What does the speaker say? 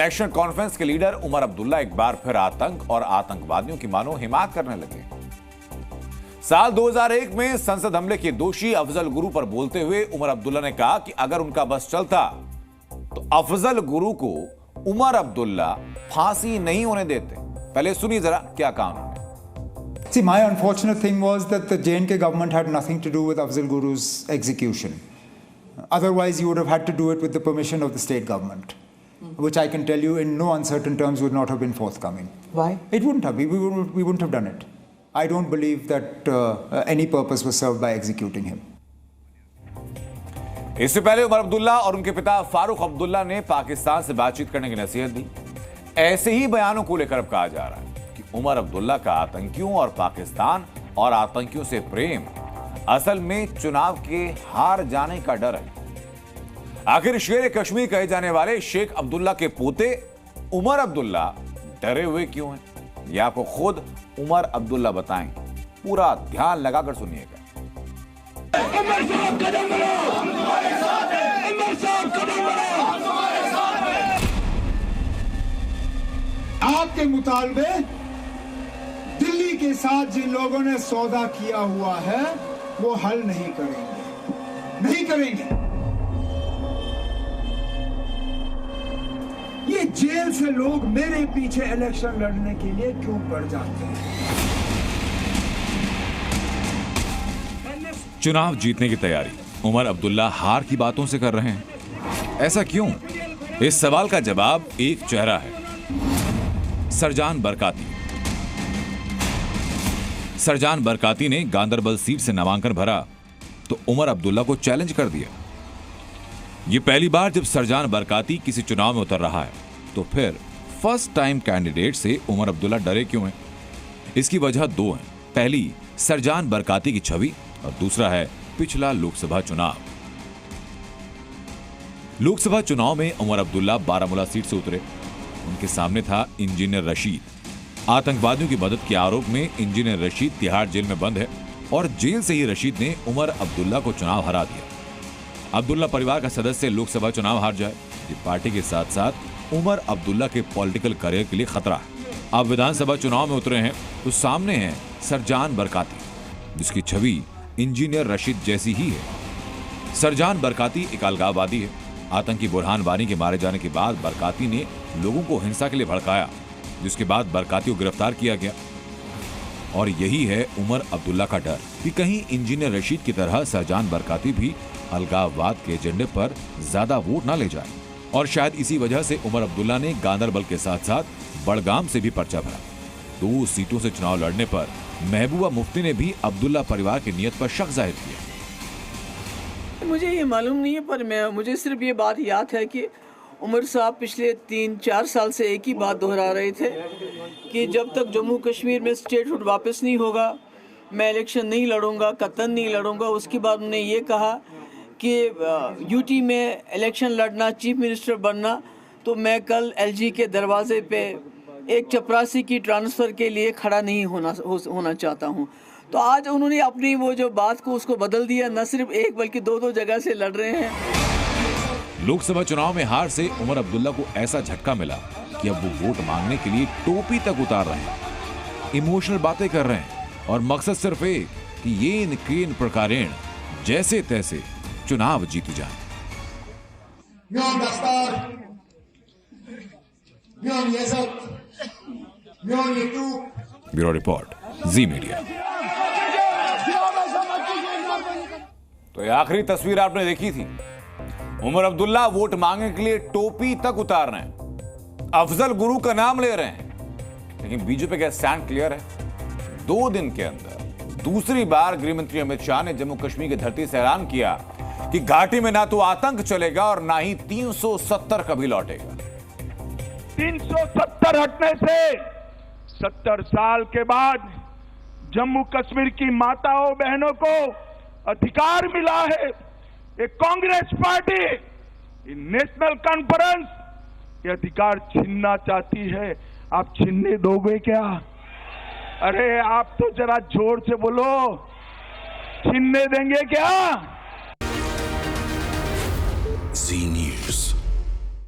National conference के leader Omar Abdullah एक बार फिर आतंक और आतंकवादियों की मानो हिमायत करने लगे। साल 2001 में संसद हमले के दोषी अफजल गुरु पर बोलते हुए उमर अब्दुल्ला ने कहा कि अगर उनका बस चलता तो अफजल गुरु को उमर अब्दुल्ला फांसी नहीं होने देते। पहले सुनिए जरा क्या कहा उन्होंने। See, my unfortunate thing was that the J&K government had nothing to do with Afzal Guru's execution. Otherwise, you would have had to do it with the permission of the state government, which I can tell you in no uncertain terms would not have been forthcoming. Why? It wouldn't have. We wouldn't have done it. I don't believe that any purpose was served by executing him. इससे पहले उमर अब्दुल्ला और उनके पिता फारूक अब्दुल्ला ने पाकिस्तान से बातचीत करने की नसीहत दी। ऐसे ही बयानों को लेकर अब कहा जा रहा है कि उमर अब्दुल्ला का आतंकियों और पाकिस्तान और आतंकियों से प्रेम असल में चुनाव के हार जाने का डर है। आखिर शेर कश्मीर कहे जाने वाले शेख अब्दुल्ला के पोते उमर अब्दुल्ला डरे हुए क्यों हैं? यह आपको खुद उमर अब्दुल्ला बताएंगे। पूरा ध्यान लगाकर सुनिएगा। आपके मुतालबे दिल्ली के साथ जिन लोगों ने सौदा किया हुआ है वो हल नहीं करेंगे। ये जेल से लोग मेरे पीछे इलेक्शन लड़ने के लिए क्यों पड़ जाते हैं? चुनाव जीतने की तैयारी उमर अब्दुल्ला हार की बातों से कर रहे हैं। ऐसा क्यों? इस सवाल का जवाब एक चेहरा है, सरजान बरकाती। सरजान बरकाती ने गांदरबल सीट से नामांकन भरा तो उमर अब्दुल्ला को चैलेंज कर दिया। यह पहली बार जब सरजान बरकाती किसी चुनाव में उतर रहा है, तो फिर फर्स्ट टाइम कैंडिडेट से उमर अब्दुल्ला डरे क्यों हैं? इसकी वजह दो है। पहली सरजान बरकाती की छवि और दूसरा है पिछला लोकसभा चुनाव। लोकसभा चुनाव में उमर अब्दुल्ला बारामूला सीट से उतरे। उनके सामने था इंजीनियर रशीद। आतंकवादियों की मदद के आरोप में इंजीनियर रशीद तिहाड़ जेल में बंद है और जेल से ही रशीद ने उमर अब्दुल्ला को चुनाव हरा दिया। अब्दुल्ला परिवार का सदस्य लोकसभा चुनाव हार जाए, ये पार्टी के साथ साथ उमर अब्दुल्ला के पॉलिटिकल करियर के लिए खतरा है। अब विधानसभा चुनाव में उतरे हैं तो सामने है सरजान बरकाती, जिसकी छवि इंजीनियर रशीद जैसी ही है। सरजान बरकाती एक अलगाववादी है। आतंकी बुरहान वानी के मारे जाने के बाद बरकाती ने लोगों को हिंसा के लिए भड़काया, जिसके बाद बरकाती को गिरफ्तार किया गया। और यही है उमर अब्दुल्ला का डर कि कहीं इंजीनियर रशीद की तरह सरजान बरकाती भी अलगाववाद के एजेंडे पर ज्यादा वोट ना ले जाए। और शायद इसी वजह से उमर अब्दुल्ला ने गांदरबल के साथ साथ बड़गाम से भी पर्चा भरा। 2 सीटों से चुनाव लड़ने पर महबूबा मुफ्ती ने भी अब्दुल्ला परिवार की नीयत पर शक जाहिर किया। मुझे ये मालूम नहीं है, पर मुझे सिर्फ ये बात याद है कि उमर साहब पिछले 3-4 साल से एक ही बात दोहरा रहे थे कि जब तक जम्मू कश्मीर में स्टेटहुड वापस नहीं होगा मैं इलेक्शन नहीं लड़ूंगा, कतन नहीं लड़ूंगा। उसके बाद उन्होंने ये कहा कि यूटी में इलेक्शन लड़ना, चीफ मिनिस्टर बनना, तो मैं कल एलजी के दरवाजे पे एक चपरासी की ट्रांसफ़र के लिए खड़ा नहीं होना चाहता हूँ। तो आज उन्होंने अपनी वो जो बात को उसको बदल दिया, न सिर्फ एक बल्कि 2 जगह से लड़ रहे हैं। लोकसभा चुनाव में हार से उमर अब्दुल्ला को ऐसा झटका मिला कि अब वो वोट मांगने के लिए टोपी तक उतार रहे हैं, इमोशनल बातें कर रहे हैं और मकसद सिर्फ एक कि येन केन प्रकारेण जैसे तैसे चुनाव जीती जाए। ब्यूरो रिपोर्ट, जी मीडिया। तो ये आखिरी तस्वीर आपने देखी थी। उमर अब्दुल्ला वोट मांगने के लिए टोपी तक उतार रहे हैं, अफजल गुरु का नाम ले रहे हैं। लेकिन बीजेपी का स्टैंड क्लियर है। 2 दिन के अंदर दूसरी बार गृह मंत्री अमित शाह ने जम्मू कश्मीर की धरती से ऐलान किया कि घाटी में ना तो आतंक चलेगा और ना ही 370 कभी लौटेगा। 370 हटने से 70 साल के बाद जम्मू कश्मीर की माताओं बहनों को अधिकार मिला है। ये कांग्रेस पार्टी, ये नेशनल कॉन्फ्रेंस ये अधिकार छीनना चाहती है। आप छीनने दोगे क्या? अरे आप तो जरा जोर से बोलो, छीनने देंगे क्या? जी